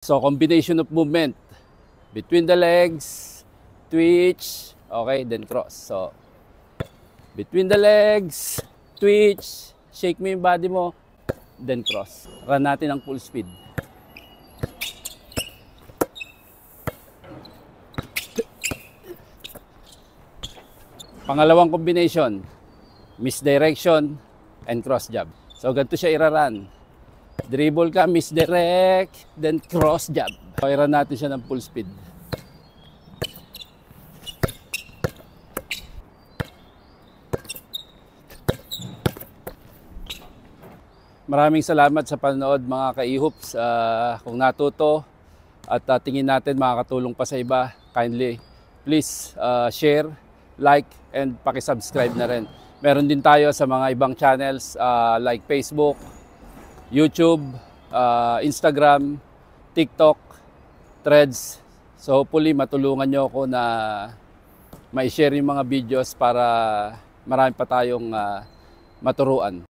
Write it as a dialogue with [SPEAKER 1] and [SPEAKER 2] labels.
[SPEAKER 1] So combination of movement between the legs, twitch, okay, then cross. So between the legs, twitch, shake mo yung body mo, then cross. Run natin ng full speed. Pangalawang combination, misdirection and cross jab. So ganito siya iraran. Dribble ka, misdirect, then cross jab. So iran natin siya ng full speed. Maraming salamat sa panonood mga ka-iHoops. Kung natuto at tingin natin makakatulong pa sa iba, kindly please share, like, and paki-subscribe na rin. Meron din tayo sa mga ibang channels like Facebook, YouTube, Instagram, TikTok, Threads. So hopefully matulungan nyo ako na ma-share yung mga videos para marami pa tayong maturuan.